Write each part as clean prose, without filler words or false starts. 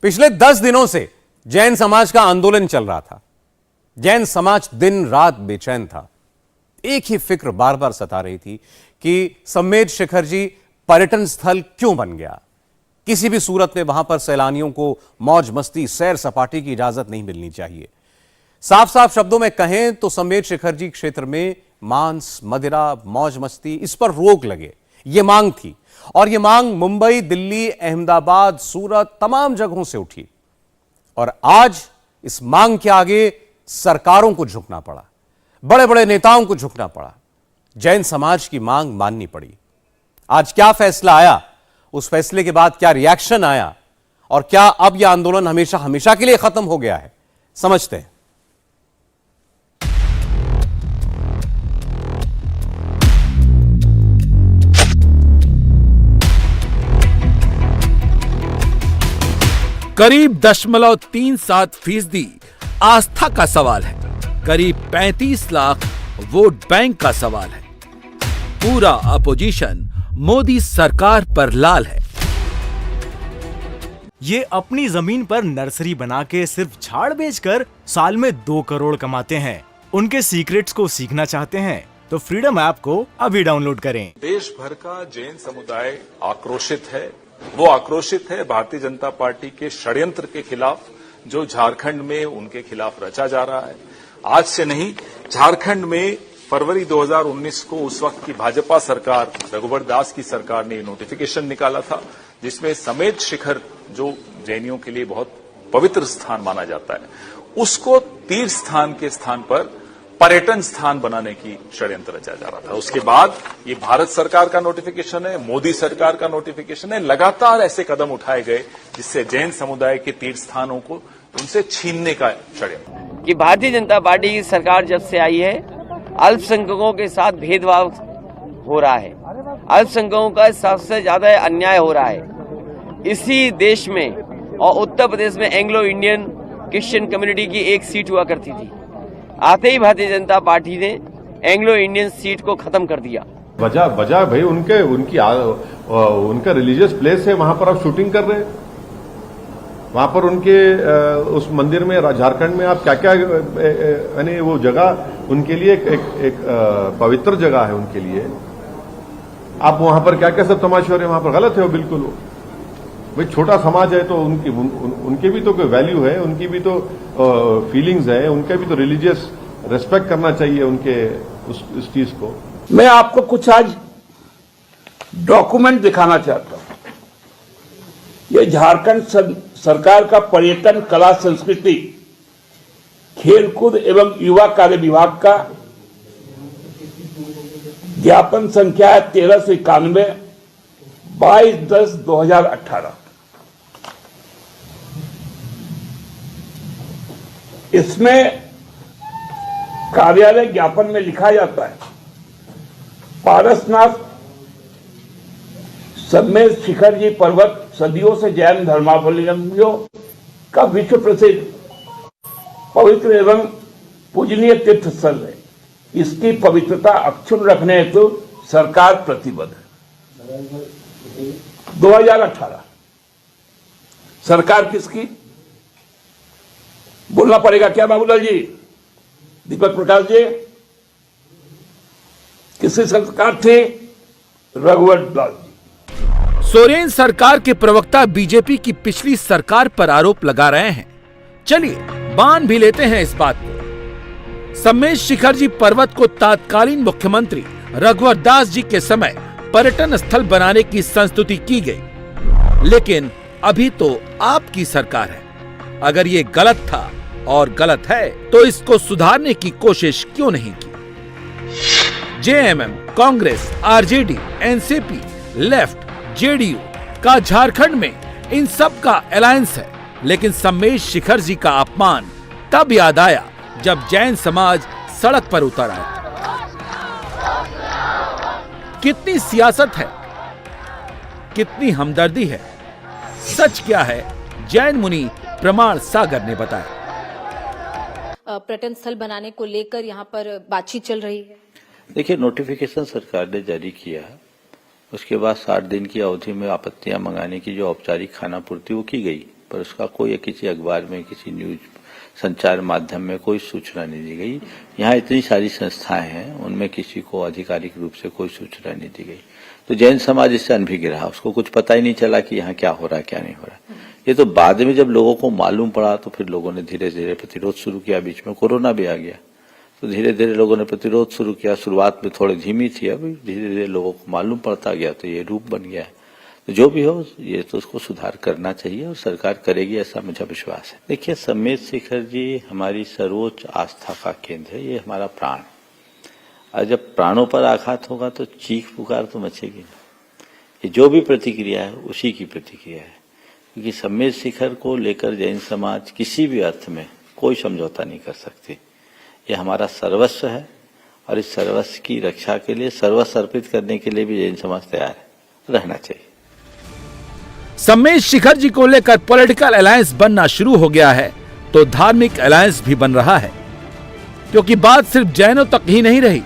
पिछले 10 दिनों से जैन समाज का आंदोलन चल रहा था। जैन समाज दिन रात बेचैन था। एक ही फिक्र बार बार सता रही थी कि सम्मेद शिखर जी पर्यटन स्थल क्यों बन गया। किसी भी सूरत में वहां पर सैलानियों को मौज मस्ती सैर सपाटे की इजाजत नहीं मिलनी चाहिए। साफ साफ शब्दों में कहें तो सम्मेद शिखर जी क्षेत्र में मांस, मदिरा, मौज मस्ती, इस पर रोक लगे, यह मांग थी। और यह मांग मुंबई, दिल्ली, अहमदाबाद, सूरत, तमाम जगहों से उठी। और आज इस मांग के आगे सरकारों को झुकना पड़ा, बड़े बड़े नेताओं को झुकना पड़ा, जैन समाज की मांग माननी पड़ी। आज क्या फैसला आया, उस फैसले के बाद क्या रिएक्शन आया, और क्या अब यह आंदोलन हमेशा हमेशा के लिए खत्म हो गया है, समझते हैं। करीब 0.37% आस्था का सवाल है, करीब 35 लाख वोट बैंक का सवाल है। पूरा अपोजिशन मोदी सरकार पर लाल है। ये अपनी जमीन पर नर्सरी बना के सिर्फ झाड़ बेचकर साल में 2 करोड़ कमाते हैं। उनके सीक्रेट्स को सीखना चाहते हैं तो फ्रीडम ऐप को अभी डाउनलोड करें। देश भर का जैन समुदाय आक्रोशित है। वो आक्रोशित है भारतीय जनता पार्टी के षड्यंत्र के खिलाफ जो झारखंड में उनके खिलाफ रचा जा रहा है। आज से नहीं, झारखंड में फरवरी 2019 को उस वक्त की भाजपा सरकार, रघुवर दास की सरकार ने नोटिफिकेशन निकाला था जिसमें सम्मेद शिखर, जो जैनियों के लिए बहुत पवित्र स्थान माना जाता है, उसको तीर्थ स्थान के स्थान पर पर्यटन स्थान बनाने की षड्यंत्र रचा जा रहा था। उसके बाद ये भारत सरकार का नोटिफिकेशन है, मोदी सरकार का नोटिफिकेशन है। लगातार ऐसे कदम उठाए गए जिससे जैन समुदाय के तीर्थ स्थानों को उनसे छीनने का षड्यंत्र। कि भारतीय जनता पार्टी की सरकार जब से आई है, अल्पसंख्यकों के साथ भेदभाव हो रहा है, अल्पसंख्यकों का सबसे ज्यादा अन्याय हो रहा है। इसी देश में और उत्तर प्रदेश में एंग्लो इंडियन क्रिश्चियन कम्युनिटी की एक सीट हुआ करती थी। आते ही भारतीय जनता पार्टी ने एंग्लो इंडियन सीट को खत्म कर दिया। वजह भाई उनका रिलीजियस प्लेस है, वहां पर आप शूटिंग कर रहे हैं। वहां पर उनके उस मंदिर में झारखंड में आप क्या क्या, यानी वो जगह उनके लिए एक पवित्र जगह है उनके लिए। आप वहां पर क्या क्या सब तमाशे हो रहे हैं, वहां पर गलत है वो बिल्कुल। भाई छोटा समाज है तो उनके भी तो कोई वैल्यू है, उनकी भी तो फीलिंग्स है, उनका भी तो रिलीजियस रेस्पेक्ट करना चाहिए उनके उस चीज को। मैं आपको कुछ आज डॉक्यूमेंट दिखाना चाहता हूं। ये झारखंड सरकार का पर्यटन, कला, संस्कृति, खेलकूद एवं युवा कार्य विभाग का ज्ञापन संख्या है 1391, 22/10/2018। इसमें कार्यालय ज्ञापन में लिखा जाता है, पारसनाथ सम्मेद शिखर जी पर्वत सदियों से जैन धर्मावलंबियों का विश्व प्रसिद्ध पवित्र एवं पूजनीय तीर्थ स्थल है। इसकी पवित्रता अक्षुण्ण रखने हेतु सरकार प्रतिबद्ध है। 2018 सरकार किसकी, बोलना पड़ेगा क्या बाबूलाल जी, दीपक प्रकाश जी? किसकी सरकार थी? रघुवर दास जी। सोरेन सरकार के प्रवक्ता बीजेपी की पिछली सरकार पर आरोप लगा रहे हैं। चलिए मान भी लेते हैं इस बात को। सम्मेद शिखर जी पर्वत को तत्कालीन मुख्यमंत्री रघुवर दास जी के समय पर्यटन स्थल बनाने की संस्तुति की गई, लेकिन अभी तो आपकी सरकार है। अगर ये गलत था और गलत है तो इसको सुधारने की कोशिश क्यों नहीं की? JMM, Congress, RJD, NCP, left, JDU का झारखंड में इन सब का अलायंस है, लेकिन सम्मेद शिखर जी का अपमान तब याद आया जब जैन समाज सड़क पर उतर आया। कितनी सियासत है, कितनी हमदर्दी है, सच क्या है, जैन मुनि प्रमाण सागर ने बताया। पर्यटन स्थल बनाने को लेकर यहाँ पर बातचीत चल रही है। देखिए, नोटिफिकेशन सरकार ने जारी किया है, उसके बाद 60 दिन की अवधि में आपत्तियां मंगाने की जो औपचारिक खानापूर्ति वो की गई। पर उसका कोई किसी अखबार में, किसी न्यूज संचार माध्यम में कोई सूचना नहीं दी गई। यहाँ इतनी सारी संस्थाएं हैं, उनमें किसी को आधिकारिक रूप से कोई सूचना नहीं दी गई। तो जैन समाज इससे अनभिज्ञ रहा, उसको कुछ पता ही नहीं चला कि यहाँ क्या हो रहा है, क्या नहीं हो रहा है। ये तो बाद में जब लोगों को मालूम पड़ा तो फिर लोगों ने धीरे धीरे प्रतिरोध शुरू किया। बीच में कोरोना भी आ गया, तो धीरे धीरे लोगों ने प्रतिरोध शुरू किया। शुरुआत में थोड़ी धीमी थी, अभी धीरे धीरे लोगों को मालूम पड़ता गया तो ये रूप बन गया है। तो जो भी हो, ये तो उसको सुधार करना चाहिए और सरकार करेगी, ऐसा मुझे विश्वास है। देखिए, सम्मेद शेखर जी हमारी सर्वोच्च आस्था का केंद्र है, ये हमारा प्राण है। और जब प्राणों पर आघात होगा तो चीख पुकार तो मचेगी ना। ये जो भी प्रतिक्रिया है उसी की प्रतिक्रिया है, क्योंकि सम्मेद शेखर को लेकर जैन समाज किसी भी अर्थ में कोई समझौता नहीं कर सकती। ये हमारा सर्वस्व है और इस सर्वस्व की रक्षा के लिए, सर्वस्व अर्पित करने के लिए भी जैन समाज तैयार है, रहना चाहिए। सम्मेद शेखर जी को लेकर पॉलिटिकल अलायंस बनना शुरू हो गया है तो धार्मिक अलायंस भी बन रहा है, क्योंकि बात सिर्फ जैनों तक ही नहीं रही।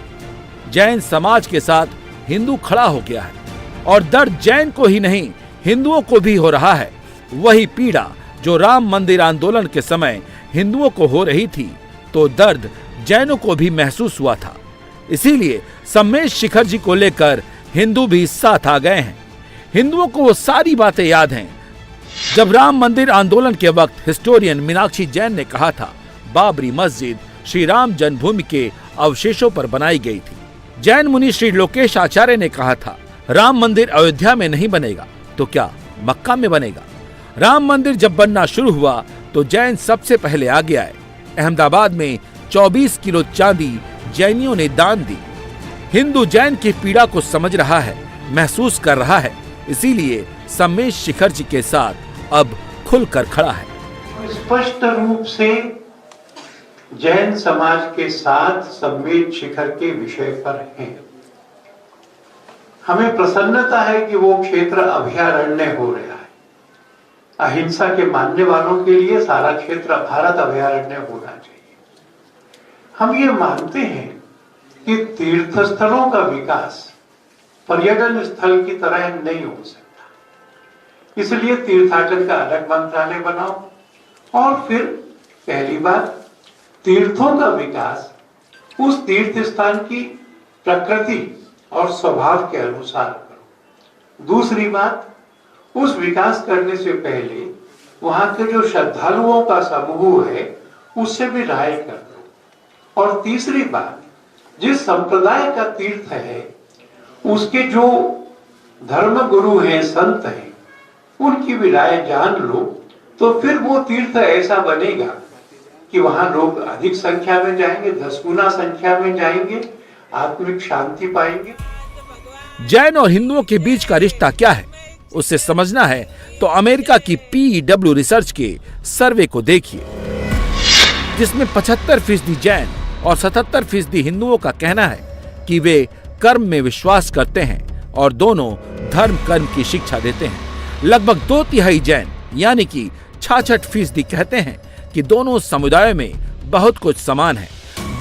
जैन समाज के साथ हिंदू खड़ा हो गया है और दर्द जैन को ही नहीं, हिंदुओं को भी हो रहा है। वही पीड़ा जो राम मंदिर आंदोलन के समय हिंदुओं को हो रही थी, तो दर्द जैनों को भी महसूस हुआ था। इसीलिए सम्मेद शेखर जी को लेकर हिंदू भी साथ आ गए हैं। हिंदुओं को वो सारी बातें याद हैं जब राम मंदिर आंदोलन के वक्त हिस्टोरियन मीनाक्षी जैन ने कहा था बाबरी मस्जिद श्री राम जन्मभूमि के अवशेषों पर बनाई गई थी। जैन मुनि श्री लोकेश आचार्य ने कहा था राम मंदिर अयोध्या में नहीं बनेगा तो क्या मक्का में बनेगा। राम मंदिर जब बनना शुरू हुआ तो जैन सबसे पहले आगे आए। अहमदाबाद में 24 किलो चांदी जैनियों ने दान दी। हिंदू जैन की पीड़ा को समझ रहा है, महसूस कर रहा है, इसीलिए सम्मेद शेखर जी के साथ अब खुलकर खड़ा है। स्पष्ट रूप से जैन समाज के साथ सम्मेद शेखर के विषय पर है। हमें प्रसन्नता है कि वो क्षेत्र अभयारण्य हो रहा है। अहिंसा के मानने वालों के लिए सारा क्षेत्र भारत अभयारण्य होना चाहिए। हम ये मानते हैं कि तीर्थ स्थलों का विकास पर्यटन स्थल की तरह नहीं हो सकता, इसलिए तीर्थाटन का अलग मंत्रालय बनाओ और फिर पहली बात तीर्थों का विकास उस तीर्थ स्थान की प्रकृति और स्वभाव के अनुसार करो। दूसरी बात, उस विकास करने से पहले वहां के जो श्रद्धालुओं का समूह है उससे भी राय कर दो। और तीसरी बात, जिस संप्रदाय का तीर्थ है उसके जो धर्म गुरु हैं, संत हैं, उनकी भी राय जान लो, तो फिर वो तीर्थ ऐसा बनेगा कि वहां लोग अधिक संख्या में जाएंगे, 10 गुना संख्या में जाएंगे, आत्मिक शांति पाएंगे। जैन और हिंदुओं के बीच का रिश्ता क्या है, उससे समझना है तो अमेरिका की PEW रिसर्च के सर्वे को देखिए, जिसमें 75% जैन और 77% हिंदुओं का कहना है कि वे कर्म में विश्वास करते हैं और दोनों धर्म कर्म की शिक्षा देते हैं। लगभग 2/3 जैन यानी कि 66% कहते हैं कि दोनों समुदायों में बहुत कुछ समान है।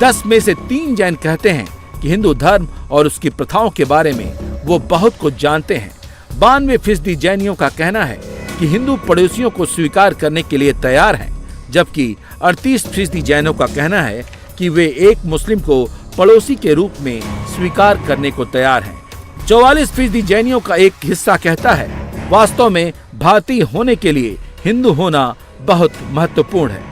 10 में से 3 जैन कहते हैं कि हिंदू धर्म और उसकी प्रथाओं के बारे में वो बहुत कुछ जानते हैं। 92% जैनियों का कहना है कि हिंदू पड़ोसियों को स्वीकार करने के लिए तैयार हैं, जबकि 38% जैनों का कहना है कि वे एक मुस्लिम को पड़ोसी के रूप में स्वीकार करने को तैयार हैं। 44% जैनियों का एक हिस्सा कहता है वास्तव में भारतीय होने के लिए हिंदू होना बहुत महत्वपूर्ण है।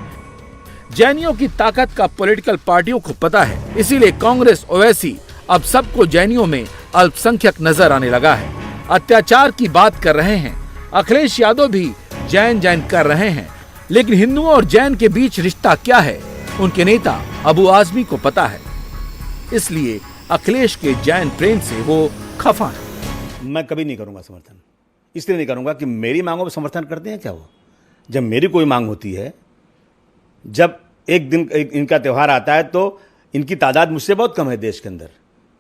जैनियों की ताकत का पॉलिटिकल पार्टियों को पता है, इसीलिए कांग्रेस ओवैसी अब सबको जैनियों में अल्पसंख्यक नजर आने लगा है। अत्याचार की बात कर रहे हैं। अखिलेश यादव भी जैन जैन कर रहे हैं, लेकिन हिंदुओं और जैन के बीच रिश्ता क्या है उनके नेता अबू आजमी को पता है, इसलिए अखिलेश के जैन प्रेम से वो खफा है। मैं कभी नहीं करूंगा समर्थन, इसलिए नहीं करूंगा कि मेरी मांगों पर समर्थन करते हैं क्या वो। जब मेरी कोई मांग होती है, जब एक दिन इनका त्यौहार आता है तो इनकी तादाद मुझसे बहुत कम है देश के अंदर।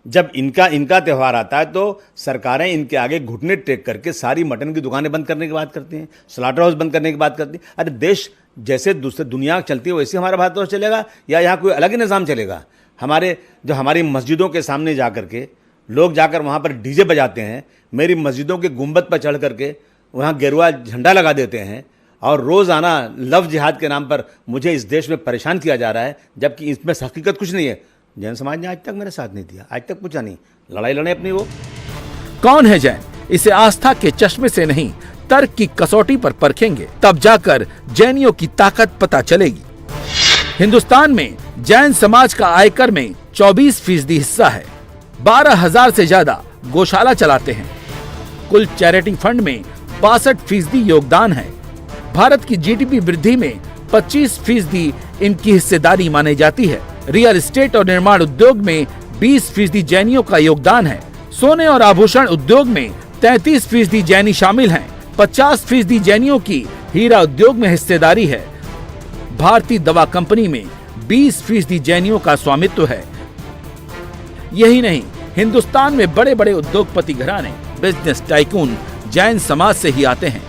जब इनका त्यौहार आता है तो सरकारें इनके आगे घुटने टेक करके सारी मटन की दुकानें बंद करने की बात करती हैं, स्लॉटर हाउस बंद करने की बात करती हैं। अरे देश जैसे दूसरे दुनिया चलती है वैसे हमारा भारतवर्ष चलेगा या यहाँ कोई अलग ही निज़ाम चलेगा। हमारी मस्जिदों के सामने जा करके लोग जाकर वहाँ पर डीजे बजाते हैं, मेरी मस्जिदों के गुंबद पर चढ़ करके वहाँ गेरुआ झंडा लगा देते हैं और रोज़ाना लव जिहाद के नाम पर मुझे इस देश में परेशान किया जा रहा है, जबकि इसमें हकीकत कुछ नहीं है। जैन समाज ने आज तक मेरा साथ नहीं दिया, आज तक पूछा नहीं, लड़ाई लड़े अपनी वो। कौन है जैन? इसे आस्था के चश्मे से नहीं, तर्क की कसौटी पर परखेंगे, तब जाकर जैनियों की ताकत पता चलेगी। हिंदुस्तान में जैन समाज का आयकर में 24% हिस्सा है। 12,000 से ज्यादा गौशाला चलाते हैं। कुल चैरिटी फंड में 62% योगदान है। भारत की जीडीपी वृद्धि में 25% इनकी हिस्सेदारी मानी जाती है। रियल एस्टेट और निर्माण उद्योग में 20% जैनियों का योगदान है। सोने और आभूषण उद्योग में 33% जैनी शामिल हैं। 50% जैनियों की हीरा उद्योग में हिस्सेदारी है। भारतीय दवा कंपनी में 20% जैनियों का स्वामित्व है। यही नहीं, हिंदुस्तान में बड़े बड़े उद्योगपति घराने, बिजनेस टाइकून जैन समाज से ही आते हैं।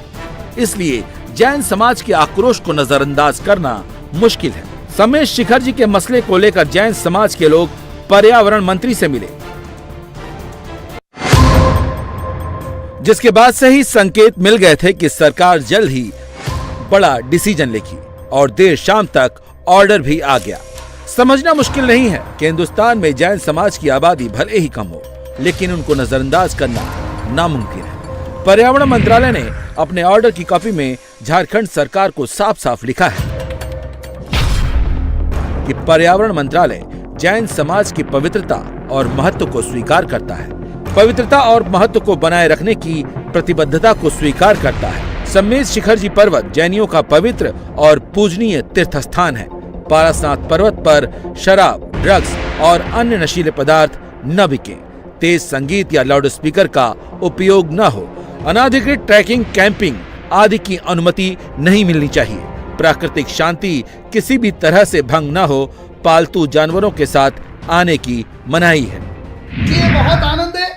इसलिए जैन समाज के आक्रोश को नजरअंदाज करना मुश्किल है। समेश शिखर जी के मसले को लेकर जैन समाज के लोग पर्यावरण मंत्री से मिले, जिसके बाद से ही संकेत मिल गए थे कि सरकार जल्द ही बड़ा डिसीजन लेगी और देर शाम तक ऑर्डर भी आ गया। समझना मुश्किल नहीं है कि हिंदुस्तान में जैन समाज की आबादी भले ही कम हो, लेकिन उनको नजरअंदाज करना नामुमकिन है। पर्यावरण मंत्रालय ने अपने ऑर्डर की कॉपी में झारखंड सरकार को साफ साफ लिखा है कि पर्यावरण मंत्रालय जैन समाज की पवित्रता और महत्व को स्वीकार करता है। पवित्रता और महत्व को बनाए रखने की प्रतिबद्धता को स्वीकार करता है। समेश शिखर जी पर्वत जैनियों का पवित्र और पूजनीय तीर्थ स्थान है। पारसनाथ पर्वत पर शराब, ड्रग्स और अन्य नशीले पदार्थ न बिकें, तेज संगीत या लाउड स्पीकर का उपयोग न हो, अनाधिकृत ट्रैकिंग, कैंपिंग आदि की अनुमति नहीं मिलनी चाहिए। प्राकृतिक शांति किसी भी तरह से भंग न हो, पालतू जानवरों के साथ आने की मनाही है। ये बहुत आनंद है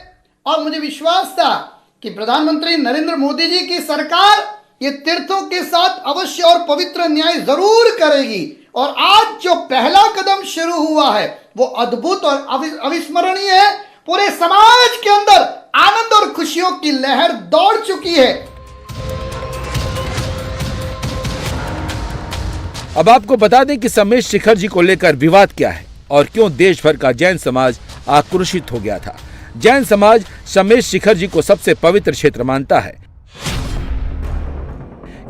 और मुझे विश्वास था कि प्रधानमंत्री नरेंद्र मोदी जी की सरकार ये तीर्थों के साथ अवश्य और पवित्र न्याय जरूर करेगी। और आज जो पहला कदम शुरू हुआ है वो अद्भुत और अविस्मरणीय है। पूरे समाज के अंदर आनंद और खुशियों की लहर दौड़ चुकी है। अब आपको बता दें कि समेश शिखर जी को लेकर विवाद क्या है और क्यों देश भर का जैन समाज आक्रोशित हो गया था। जैन समाज समेश शिखर जी को सबसे पवित्र क्षेत्र मानता है।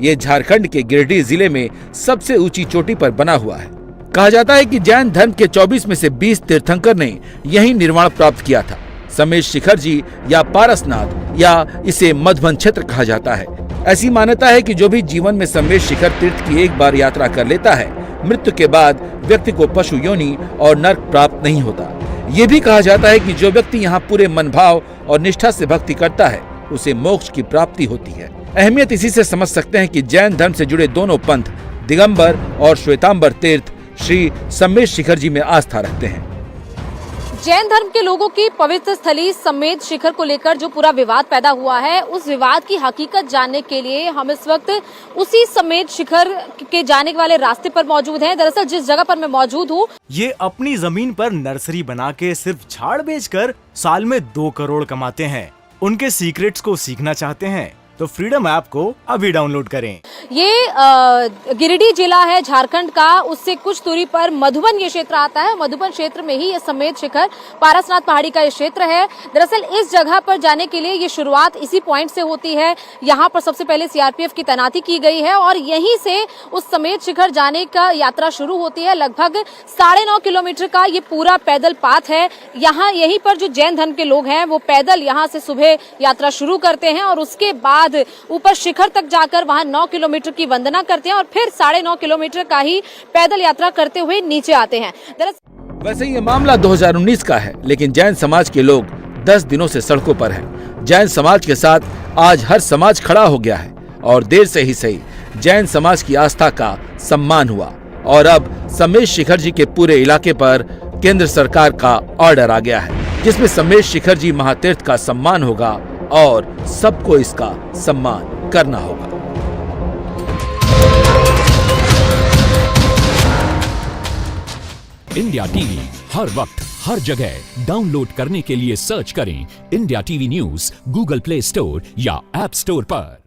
ये झारखंड के गिरिडीह जिले में सबसे ऊंची चोटी पर बना हुआ है। कहा जाता है कि जैन धर्म के 24 में से 20 तीर्थंकर ने यही निर्वाण प्राप्त किया था। समेश शिखर जी या पारसनाथ या इसे मधुबन क्षेत्र कहा जाता है। ऐसी मान्यता है कि जो भी जीवन में समेश शिखर तीर्थ की एक बार यात्रा कर लेता है, मृत्यु के बाद व्यक्ति को पशु योनि और नरक प्राप्त नहीं होता। ये भी कहा जाता है कि जो व्यक्ति यहाँ पूरे मन भाव और निष्ठा से भक्ति करता है, उसे मोक्ष की प्राप्ति होती है। अहमियत इसी से समझ सकते हैं कि जैन धर्म से जुड़े दोनों पंथ दिगंबर और श्वेतांबर तीर्थ श्री समेश शिखर जी में आस्था रखते हैं। जैन धर्म के लोगों की पवित्र स्थली समेत शिखर को लेकर जो पूरा विवाद पैदा हुआ है, उस विवाद की हकीकत जानने के लिए हम इस वक्त उसी समेत शिखर के जाने वाले रास्ते पर मौजूद हैं। दरअसल जिस जगह पर मैं मौजूद हूँ, ये अपनी जमीन पर नर्सरी बना के सिर्फ झाड़ बेचकर साल में 2 करोड़ कमाते हैं। उनके सीक्रेट्स को सीखना चाहते हैं तो फ्रीडम ऐप को अभी डाउनलोड करें। ये गिरिडीह जिला है झारखंड का, उससे कुछ दूरी पर मधुबन ये क्षेत्र आता है। मधुबन क्षेत्र में ही ये समेत शिखर पारसनाथ पहाड़ी का ये क्षेत्र है। दरअसल इस जगह पर जाने के लिए ये शुरुआत इसी पॉइंट से होती है। यहाँ पर सबसे पहले सीआरपीएफ की तैनाती की गई है और यहीं से उस समेत शिखर जाने का यात्रा शुरू होती है। लगभग 9.5 किलोमीटर का ये पूरा पैदल पाथ है। यहाँ यहीं पर जो जैन धर्म के लोग हैं वो पैदल यहाँ से सुबह यात्रा शुरू करते हैं और उसके बाद ऊपर शिखर तक जाकर वहां 9 किलोमीटर की वंदना करते हैं और फिर 9.5 किलोमीटर का ही पैदल यात्रा करते हुए नीचे आते हैं। वैसे ये मामला 2019 का है, लेकिन जैन समाज के लोग 10 दिनों से सड़कों पर हैं। जैन समाज के साथ आज हर समाज खड़ा हो गया है और देर से ही सही जैन समाज की आस्था का सम्मान हुआ और अब समेश शिखर जी के पूरे इलाके पर केंद्र सरकार का ऑर्डर आ गया है, जिसमें समेश शिखर जी महातीर्थ का सम्मान होगा और सबको इसका सम्मान करना होगा। इंडिया टीवी हर वक्त हर जगह डाउनलोड करने के लिए सर्च करें India TV news Google play store या ऐप स्टोर पर।